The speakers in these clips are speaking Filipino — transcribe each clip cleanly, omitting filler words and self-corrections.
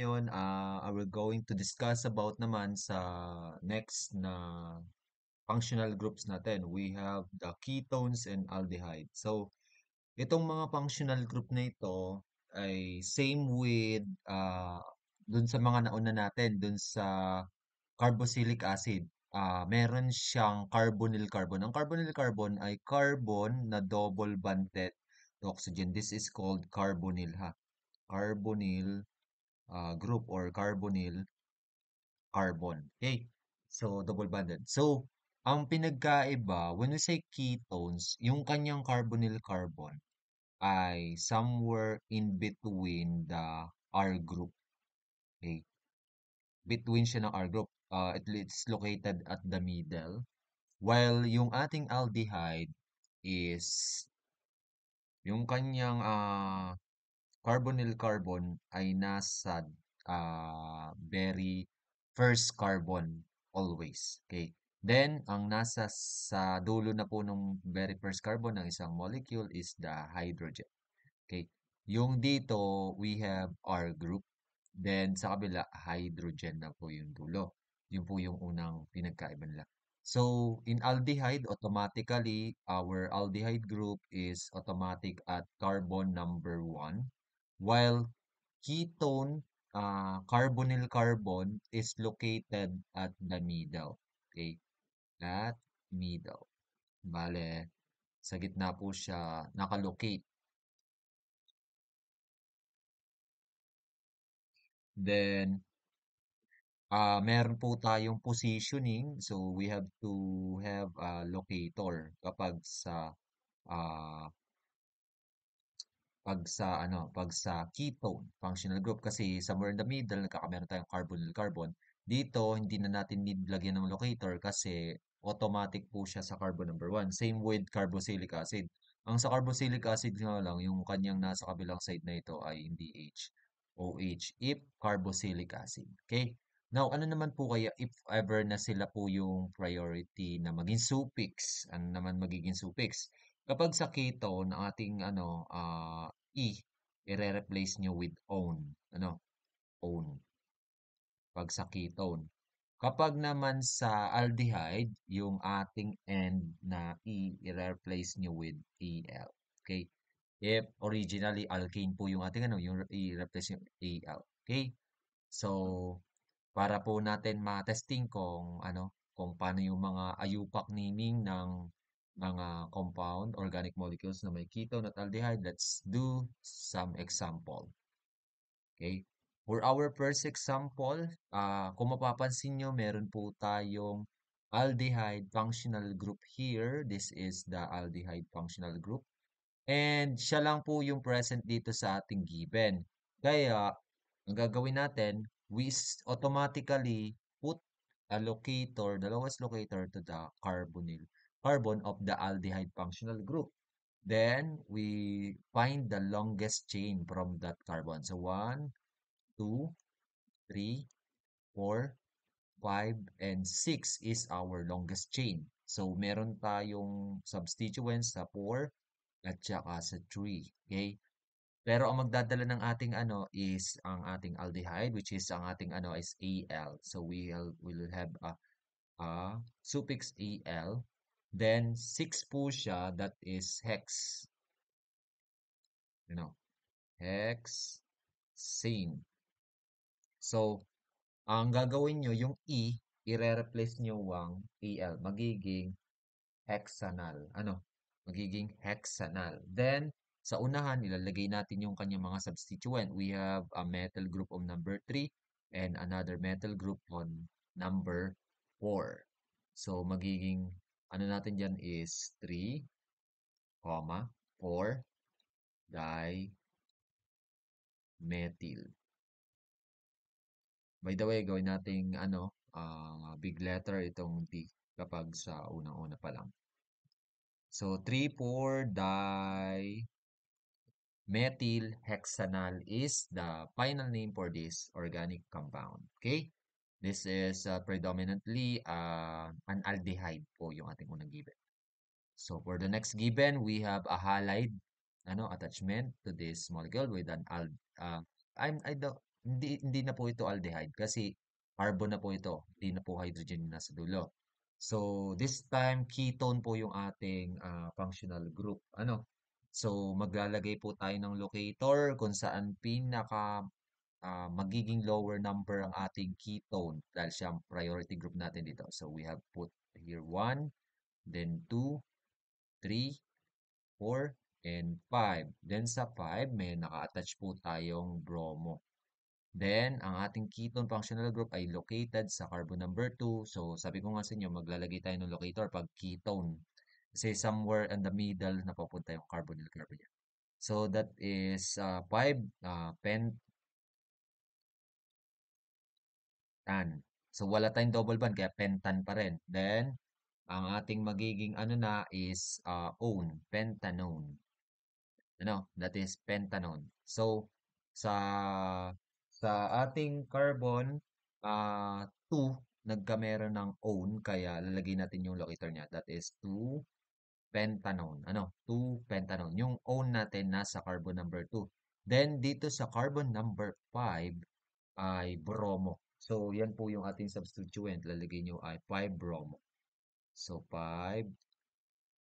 ngayon, I will going to discuss about naman sa next na functional groups natin. We have the ketones and aldehyde. So, itong mga functional group na ito ay same with dun sa mga nauna natin, dun sa carboxylic acid. Meron siyang carbonyl carbon. Ang carbonyl carbon ay carbon na double bonded to oxygen. This is called carbonyl ha. Carbonyl group or carbonyl carbon. Okay? So, double bonded. So, ang pinagkaiba, when we say ketones, yung kanyang carbonyl carbon ay somewhere in between the R group. Okay? Between siya ng R group. It's located at the middle. While yung ating aldehyde is yung kanyang carbonyl carbon ay nasa very first carbon always. Okay. Then, ang nasa sa dulo na po ng very first carbon ng isang molecule is the hydrogen. Okay. Yung dito, we have R group. Then, sa kabila, hydrogen na po yung dulo. Yun po yung unang pinagkaiba nila. So, in aldehyde, automatically, our aldehyde group is automatic at carbon number 1. While ketone, carbonyl carbon is located at the middle. Okay? At middle. Bale, sa gitna po siya nakalocate. Then, meron po tayong positioning. So, we have to have a locator kapag sa ah, pag sa ketone functional group kasi somewhere in the middle nagkakameron tayong carbonyl carbon. Dito hindi na natin need lagyan ng locator kasi automatic po siya sa carbon number 1. Same with carboxylic acid. Ang sa carboxylic acid nga lang yung kanyang nasa kabilang side na ito ay hindi H, OH if carboxylic acid. Okay? Now, ano naman po kaya if ever na sila po yung priority na maging suffix? Ano naman magiging suffix? Kapag sa ketone, ang ating E, ire-replace nyo with own. Ano? Own. Pag sa ketone. Kapag naman sa aldehyde, yung ating end na E, ire-replace nyo with EL. Okay? If originally alkane po yung ating ano, yung i-replace yung AL. Okay? So, para po natin ma-testing kung ano, kung paano yung mga ayupak naming ng mga compound, organic molecules na may ketone at aldehyde, let's do some example. Okay? For our first example, kung mapapansin nyo, meron po tayong aldehyde functional group here. This is the aldehyde functional group. And siya lang po yung present dito sa ating given. Kaya, ang gagawin natin, automatically put a locator, the lowest locator to the carbon of the aldehyde functional group. Then, we find the longest chain from that carbon. So, 1, 2, 3, 4, 5, and 6 is our longest chain. So, meron tayong substituents sa 4 at saka sa 3. Okay? Pero ang magdadala ng ating ano is ang ating aldehyde, which is ang ating ano is Al. So, we'll have a suffix Al. Then, 6 po siya, that is hex. You know, hexane. So, ang gagawin nyo, yung E, i-replace nyo ang Al. Magiging hexanal. Ano? Magiging hexanal. Then, sa unahan, ilalagay natin yung kanyang mga substituent. We have a metal group on number 3 and another metal group on number 4. So, magiging, ano natin dyan is 3, 4 dimethyl. By the way, gawin nating ano, big letter itong D kapag sa unang-una pa lang. So, 3,4-dimethyl hexanal is the final name for this organic compound. Okay? This is predominantly an aldehyde po yung ating unang given. So, for the next given, we have a halide attachment to this molecule with an uh, I don't hindi na po ito aldehyde kasi carbon na po ito, hindi na po hydrogen yung nasa dulo. So, this time, ketone po yung ating functional group. Ano? So, maglalagay po tayo ng locator kung saan magiging lower number ang ating ketone dahil siya ang priority group natin dito. So, we have put here 1, then 2, 3, 4, and 5. Then sa 5, may naka-attach po tayong bromo. Then, ang ating ketone functional group ay located sa carbon number 2. So, sabi ko nga sa inyo, maglalagay tayo ng locator pag ketone. Kasi somewhere in the middle na papunta yung carbonyl carbon niya. So, that is 5 pentan. So, wala tayong double bond, kaya pentan pa rin. Then, ang ating magiging ano na is pentanone. Ano, that is pentanone. So, sa sa ating carbon 2 nagkameron ng own kaya lalagay natin yung locator niya. That is 2 pentanone. Ano? 2 pentanone. Yung own natin nasa carbon number 2. Then dito sa carbon number 5 ay bromo. So yan po yung ating substituent. Lalagay nyo ay 5 bromo. So 5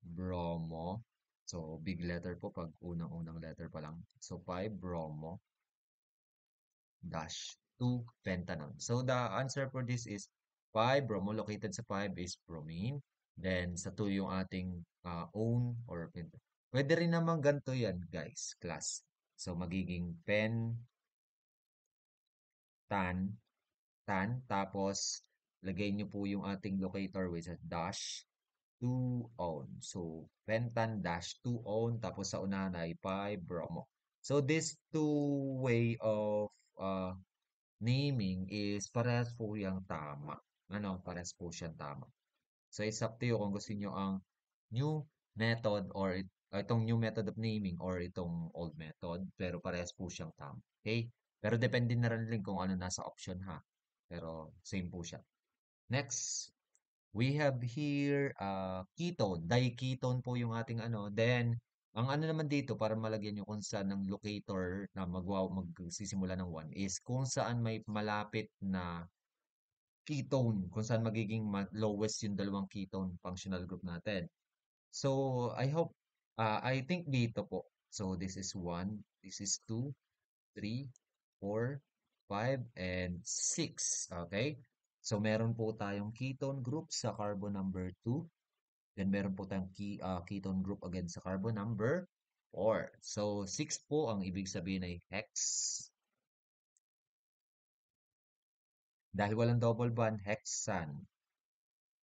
bromo. So big letter po pag unang-unang letter pa lang. So 5 bromo dash 2 pentanone. So the answer for this is 5. Bromo located sa 5 is bromine. Then sa 2 yung ating own or pentanone. Pwede rin naman ganito yan guys, class. So magiging tan, tan, tapos lagay nyo po yung ating locator with a dash 2 own. So pentan dash 2 own, tapos sa unahan ay 5 bromo. So this two way of naming is parehas po yung tama. Ano, parehas po siyang tama. So, it's up to you kung gusto niyo ang new method or itong new method of naming or itong old method. Pero parehas po siyang tama. Okay? Pero depende na rin kung ano nasa option ha. Pero same po siya. Next, we have here ketone. Diketone po yung ating ano. Then, ang ano naman dito para malagyan nyo kung saan ng locator na magsisimula ng 1 is kung saan may malapit na ketone, kung saan magiging lowest yung dalawang ketone functional group natin. So, I think dito po. So, this is 1, this is 2, 3, 4, 5, and 6. Okay? So, meron po tayong ketone group sa carbon number 2. Then, meron po tayong ketone group again sa carbon number 4. So, 6 po ang ibig sabihin ay hex. Dahil walang double bond, hexan.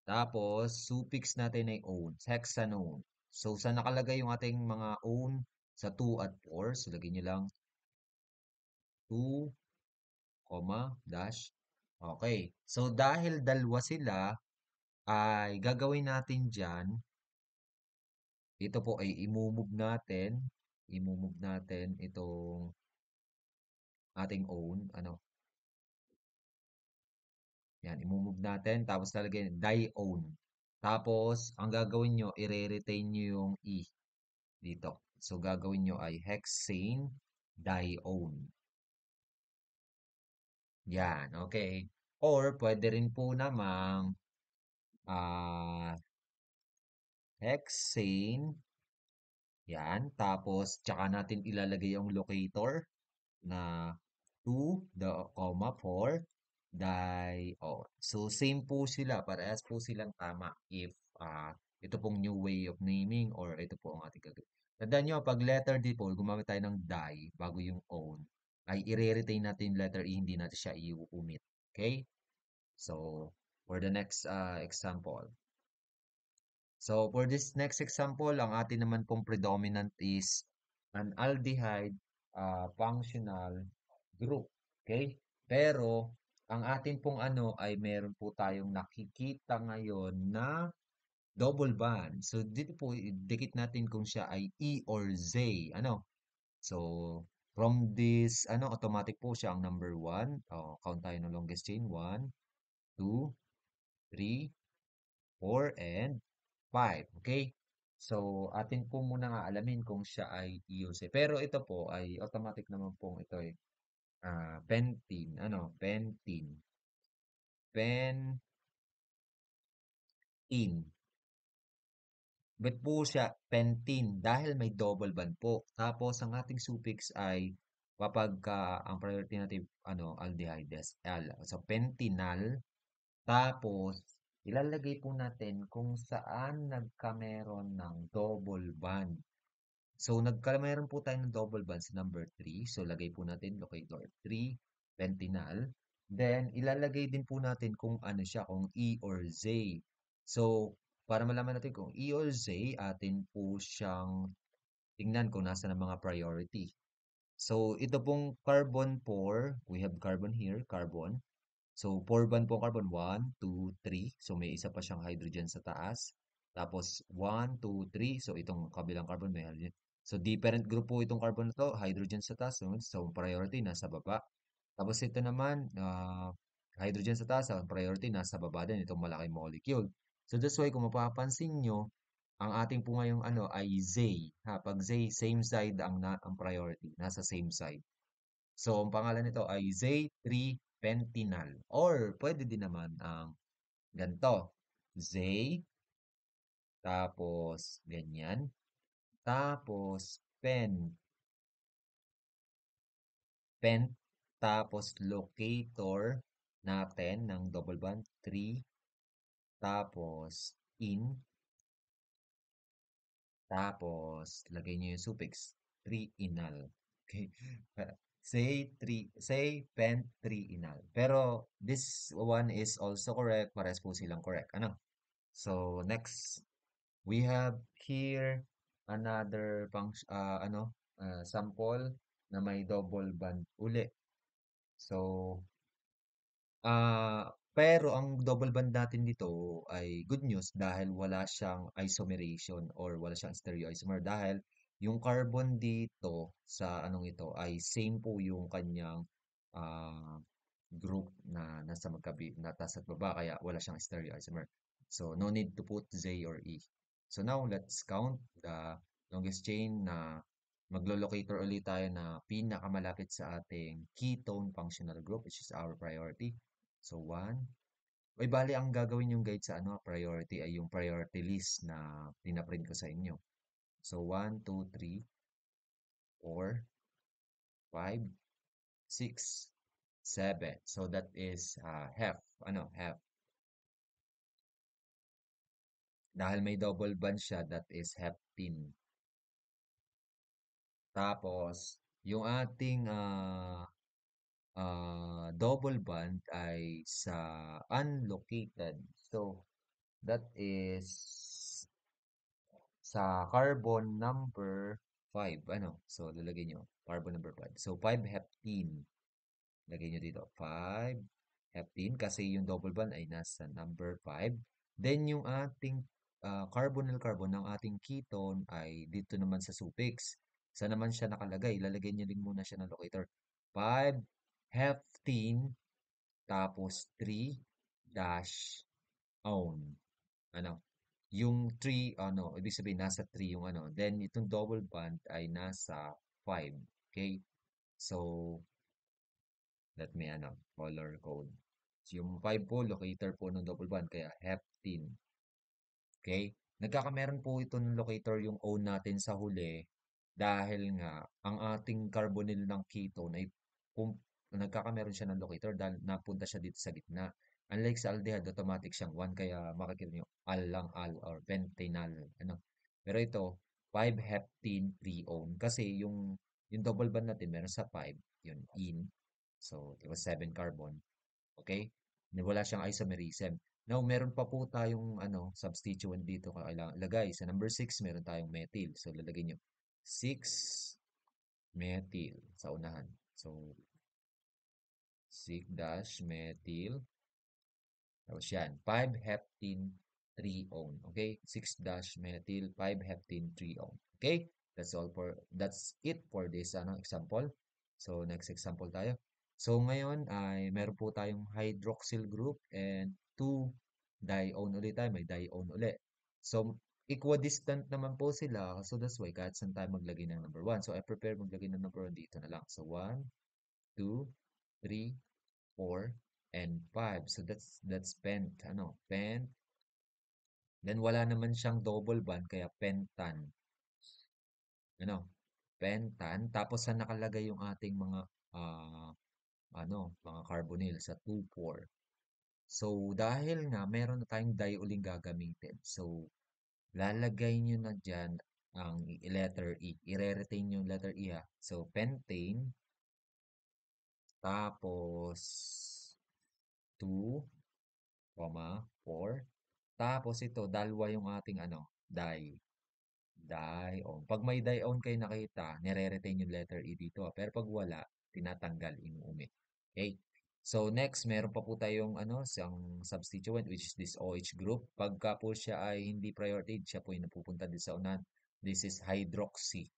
Tapos, suffix natin ay own, hexanone. So, saan nakalagay yung ating mga own? Sa 2 at 4. So, lagyan nyo lang 2, dash. Okay. So, dahil dalawa sila, ay gagawin natin dyan, ito po ay imumove natin itong ating own, ano, yan, imumove natin, tapos lalagyan, di-own. Tapos, ang gagawin nyo, i-retain nyo yung E dito. So, gagawin nyo ay hexane dione. Yan, okay. Or, pwede rin po namang ah, hexane. Yan. Tapos, tsaka natin ilalagay yung locator na 2, comma 4, dione. So, same po sila. Parehas po silang tama if ito pong new way of naming or ito po ang ating gagawin. Tandaan nyo, pag letter D po, gumamit tayo ng die bago yung own, ay i-retain natin yung letter E, hindi natin siya i-omit. Okay? So, for the next example. So, for this next example, ang atin naman pong predominant is an aldehyde functional group. Okay? Pero, ang atin pong ano ay meron po tayong nakikita ngayon na double bond. So, dito po, dikit natin kung siya ay E or Z. Ano? So, from this, ano, automatic po siya ang number 1. Count tayo ng longest chain. 1, 2, 3, 4, and 5. Okay? So, atin po muna nga alamin kung siya ay E o Z. Pero ito po ay automatic naman pong ito eh. Pentin, ano, pentin, pentin. Ba't po siya pentin? Dahil may double bond po. Tapos ang ating suffix ay kapag ang priority natin ano aldehydes al. So pentinal. Tapos ilalagay po natin kung saan nagkameron ng double bond. So nagkameron po tayo ng double bond sa number 3. So lagay po natin locator 3 pentinal. Then ilalagay din po natin kung ano siya, kung E or Z. So para malaman natin kung E or Z, atin po siyang tingnan kung nasa ng mga priority. So, ito pong carbon 4, we have carbon here, carbon. So, 4 bond po carbon, 1, 2, 3. So, may isa pa siyang hydrogen sa taas. Tapos, 1, 2, 3. So, itong kabilang carbon may hydrogen. So, different group po itong carbon na to, hydrogen sa taas. So, priority nasa baba. Tapos ito naman, hydrogen sa taas, ang priority nasa baba din itong malaking molecule. So that's why kung mapapansin nyo, ang ating po ngayong ano ay Z. Ha, pag Z, same side ang priority, nasa same side. So ang pangalan nito ay Z3-pentinal. Or pwede din naman ang ganito. Z, tapos ganyan. Tapos pen, tapos locator natin ng double bond 3, tapos in, tapos lagay niyo yung suffix 3 inal. Okay? Say pen 3 inal. Pero this one is also correct. Pares po silang correct. Ano? So next, we have here another sample na may double bond uli. So pero ang double bond natin dito ay good news dahil wala siyang isomerization or wala siyang stereoisomer dahil yung carbon dito sa anong ito ay same po yung kanyang ah, group na nasa na taas at baba kaya wala siyang stereoisomer. So no need to put Z or E. So now let's count the longest chain na maglo-locator ulit tayo na pinakamalapit sa ating ketone functional group which is our priority. So, 1. Uy, bali, ang gagawin yung guide sa ano, priority ay yung priority list na pinaprint ko sa inyo. So, 1, 2, 3, 4, 5, 6, 7. So, that is half. Ano, half. Dahil may double bond siya, that is heptene. Tapos, yung ating double bond ay sa unlocated. So, that is sa carbon number 5. Ano? So, lalagay nyo. Carbon number 5. So, 5 heptene. Lagay nyo dito. 5 heptene kasi yung double bond ay nasa number 5. Then, yung ating carbonyl carbon ng ating ketone ay dito naman sa suffix. Saan naman siya nakalagay? Lalagay nyo din muna siya ng locator. 5 heptene tapos 3 dash own. Ano? Yung 3, ano, ibig sabihin nasa 3 yung ano. Then, itong double bond ay nasa 5. Okay? So, let me, ano, color code. So, yung 5 po, locator po ng double bond, kaya heptene. Okay? Nagkakameron po ito ng locator yung O natin sa huli dahil nga ang ating carbonyl ng ketone ay pum nagkakameron siya ng locator dahil napunta siya dito sa gitna. Unlike sa aldehyde, automatic siyang 1 kaya makikita niyo al lang al or pentanal. Ano? Pero ito, 5 heptene pre-one kasi yung double bond natin meron sa 5, yun in. So, it was 7 carbon. Okay? Wala siyang isomerism. Now, meron pa po tayong ano, substituent dito kailangan lagay. Sa number 6, meron tayong methyl. So, lalagay nyo 6 methyl sa unahan. So, 6 dash methyl. Tapos yan, 5-heptene 3-one. Okay? 6-methyl 5-heptene 3-one. Okay? That's it for this ano, example. So, next example tayo. So, ngayon ay meron po tayong hydroxyl group and 2 dione ulit tayo. May dione ulit. So, equidistant naman po sila. So, that's why kahit saan tayo maglagay ng number 1. So, I prepare maglagay ng number 1 dito na lang. So, 1, 2, 3, 4, and 5. So that's pent. Then wala naman siyang double bond kaya pentan. Ano, pentan. Tapos sa nakalagay yung ating mga ah, mga carbonyl sa 2, 4. So dahil nga meron na tayong dye uling gagamitin. So lalagay nyo na dyan ang letter E. I-retain yung letter E ha. So pentane, tapos 2, 4. Tapos ito, dalawa yung ating dye. Die-on. Pag may die-on kayo nakita, nire-retain yung letter E dito. Pero pag wala, tinatanggal, inuumi. Okay? So next, meron pa po tayong isang substituent which is this OH group. Pagka po siya ay hindi priority, siya po yung napupunta din sa unahan. This is hydroxy.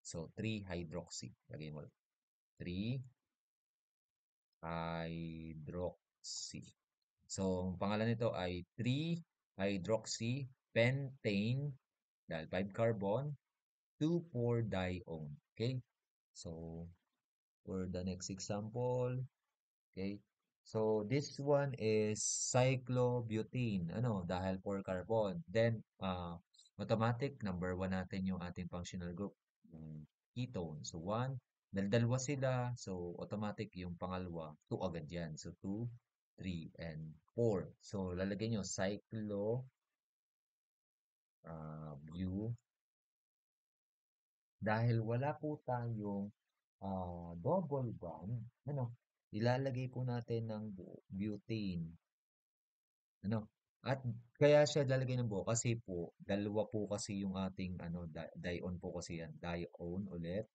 So 3-hydroxy. Lagay mo. 3-hydroxy. So, ang pangalan nito ay 3-hydroxy pentane dahil 5 carbon 2,4-dione. Okay? So, for the next example, okay? So, this one is cyclobutene. Dahil 4 carbon. Then, automatic, number 1 natin yung ating functional group, yung ketone. So, 1. Dahil dalawa sila, so automatic yung pangalawa, 2 agad yan. So, 2, 3, and 4. So, lalagay nyo bu dahil wala po tayong double bond, ilalagay po natin ng butane, ano, at kaya siya lalagay ng buo kasi po, dalawa po kasi yung ating, dione po kasi yan, dione ulit.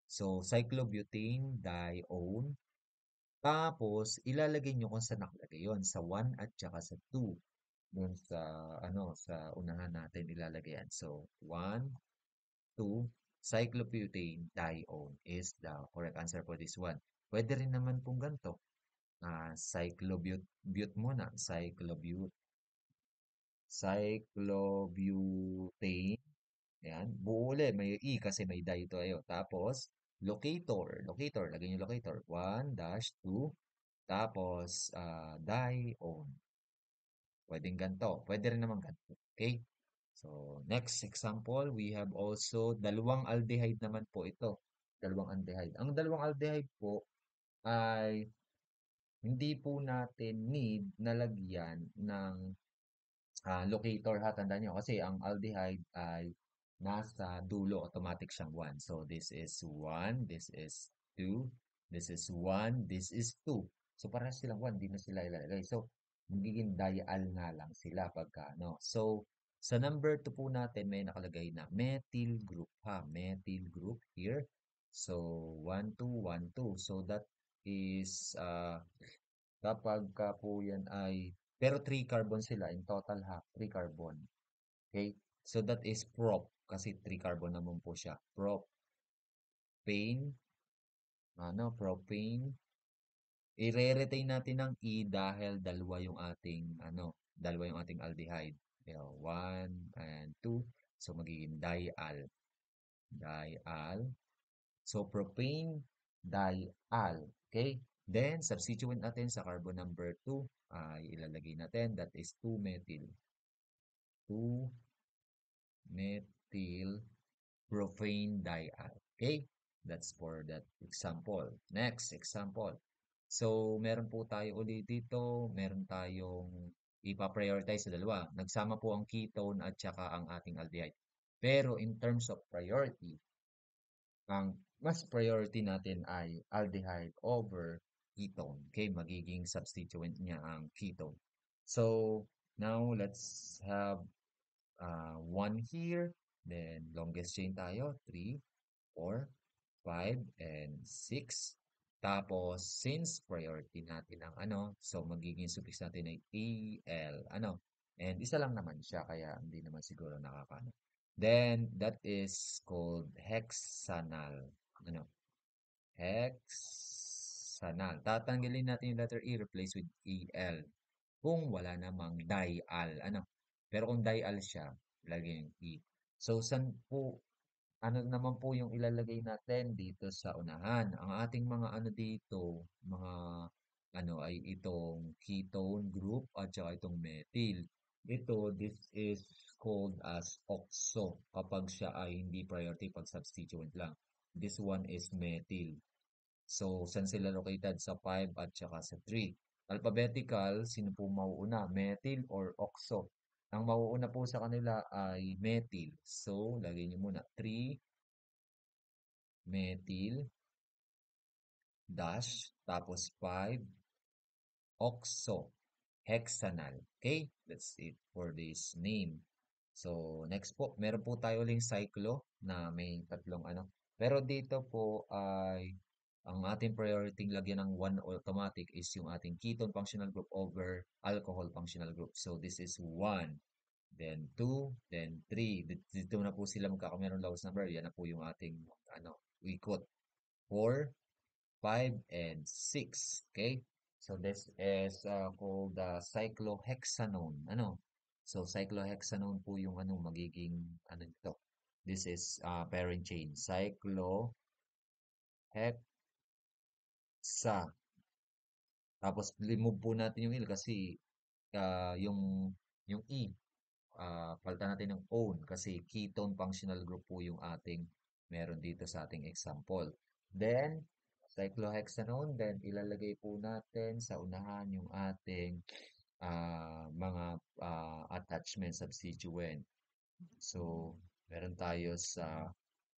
So, cyclobutane, dione, tapos, ilalagay nyo kung saan nakalagay yun, sa 1 at saka sa 2, dun sa, sa unahan natin ilalagay yan. So, 1, 2, cyclobutane dione is the correct answer for this one. Pwede rin naman pong ganito. Cyclobute muna. Cyclobutane. Ayan. Buo ulit. May E kasi may di tayo. Tapos, locator. Locator. Lagyan nyo locator. 1-2. Tapos, dione. Pwedeng ganito. Pwede rin naman ganito. Okay? So, next example, we have also dalawang aldehyde naman po ito. Dalawang aldehyde. Ang dalawang aldehyde po ay hindi po natin need na lagyan ng locator ha. Tandaan nyo kasi ang aldehyde ay nasa dulo. Automatic siyang 1. So, this is 1. This is 2. This is 1. This is 2. So, parehas silang 1. Di na sila ilalagay. So, magiging dial nga lang sila pagka So, sa number 2 po natin may nakalagay na methyl group ha. Methyl group here. So, 1, 2, 1, 2. So, that is kapag ka po yan ay pero 3 carbon sila in total ha. 3 carbon. Okay? So, that is prop. Kasi 3 carbon naman po siya. Propane. Propane. I-retain natin ng E dahil dalawa yung ating aldehyde. 1 and 2. So, magiging dial. Dial. So, propane, dial. Okay? Then, substituent natin sa carbon number 2. Ay ilalagay natin. That is 2-methyl. 2-methyl profane dial. Okay? That's for that example. Next example. So, meron po tayo ulit dito. Meron tayong ipa-prioritize sa dalawa. Nagsama po ang ketone at saka ang ating aldehyde. Pero in terms of priority, ang mas priority natin ay aldehyde over ketone. Okay? Magiging substituent niya ang ketone. So, now let's have 1 here. Then, longest chain tayo. 3, 4, 5, and 6. Tapos, since priority natin ang so magiging suffix natin ay AL, and isa lang naman siya, kaya hindi naman siguro nakakano. Then, that is called hexanal. Hexanal. Tatanggalin natin yung letter E, replace with EL. Kung wala namang dial, Pero kung dial siya, lagyan yung E. So, saan po ano naman po yung ilalagay natin dito sa unahan? Ang ating mga ano dito, mga ano ay itong ketone group at saka itong methyl. Ito, this is called as oxo kapag siya ay hindi priority pag substituent lang. This one is methyl. So, saan sila located? Sa 5 at saka sa 3. Alphabetical, sino po mauuna? Methyl or oxo? Ang mauuna po sa kanila ay methyl. So, lagay niyo muna 3 methyl dash tapos 5 oxohexanal. Okay? That's it for this name. So, next po, meron po tayo uling cyclo na may tatlong ano. Pero dito po ay ang ating priority lagyan ng one automatic is yung ating ketone functional group over alcohol functional group. So, this is 1, then 2, then 3. Dito na po sila magkakameron lowest number. Yan na po yung ating ano, ikot. 4, 5, and 6. Okay? So this is called the cyclohexanone. Ano? So cyclohexanone po yung ano magiging ano nito. This is parent chain. Cyclohexa. Tapos remove po natin yung il kasi yung E palitan natin ng own kasi ketone functional group po yung ating meron dito sa ating example. Then, cyclohexanone, then ilalagay po natin sa unahan yung ating mga attachment substituent. So, meron tayo sa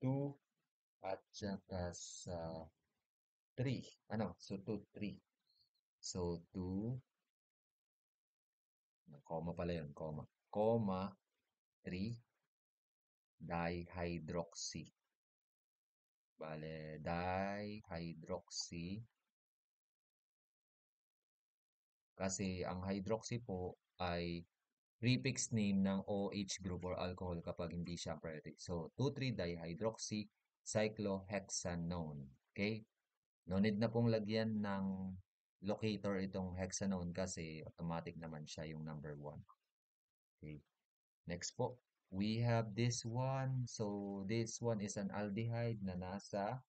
2 at saka sa 3. Ano? So, 2, 3. So, 2, comma pala yun, comma. Comma, 3, dihydroxy. Bale, dihydroxy. Kasi ang hydroxy po ay prefix name ng OH group or alcohol kapag hindi siya priority. So, 2,3-dihydroxy cyclohexanone. Okay? No need na pong lagyan ng locator itong hexanone kasi automatic naman siya yung number 1. Okay. Next po, we have this one. So, this one is an aldehyde na nasa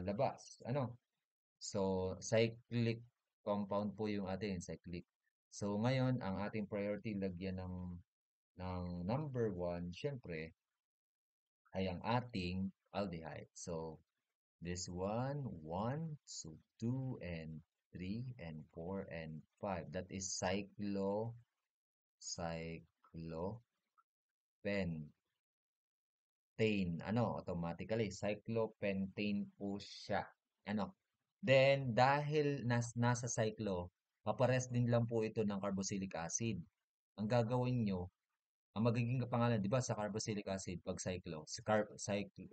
labas. Ano? So, cyclic compound po yung atin, cyclic. So, ngayon, ang ating priority, lagyan ng number 1, syempre, ay ang ating aldehyde. So, this one, 1, so 2, and 3, and 4, and 5. That is cyclopentane. Ano, automatically, cyclopentane po siya. Ano, then, dahil nasa cyclo, kapares din lang po ito ng carboxylic acid. Ang gagawin nyo, ang magiging pangalan, di ba, sa carboxylic acid, pag cyclo,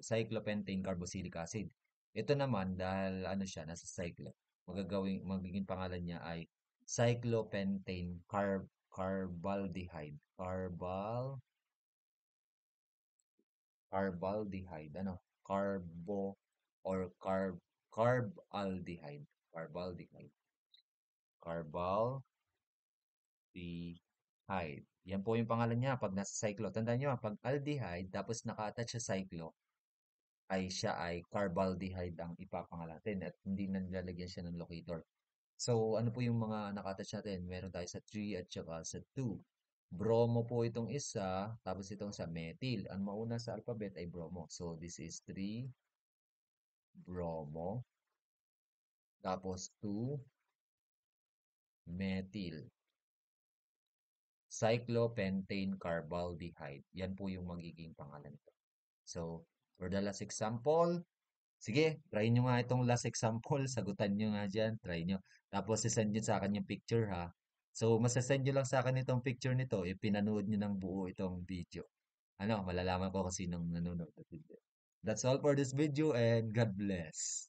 cyclopentane carboxylic acid. Ito naman, dahil ano siya, nasa cyclo, magiging pangalan niya ay cyclopentane carbaldehyde. Carbaldehyde, ano, or carbaldehyde, carbaldehyde. Yan po yung pangalan niya pag nasa cyclo. Tandaan nyo, pag aldehyde, tapos naka-attach sa cyclo, ay siya ay carbaldehyde ang ipapangalan natin at hindi na nilalagyan siya ng locator. So, ano po yung mga naka-attach natin? Meron tayo sa 3 at saka sa 2. Bromo po itong isa, tapos itong sa methyl. Ang mauna sa alphabet ay bromo. So, this is 3, bromo. Tapos 2, methyl. Cyclopentane carbaldehyde. Yan po yung magiging pangalan nito. So, for the last example, sige, try nyo nga itong last example. Sagutan nyo nga dyan. Try nyo. Tapos, sisend nyo sa akin yung picture, ha? So, masasend nyo lang sa akin itong picture nito. Pinanood nyo ng buo itong video. Ano, malalaman ko kung sinong nanonood at hindi. That's all for this video and God bless.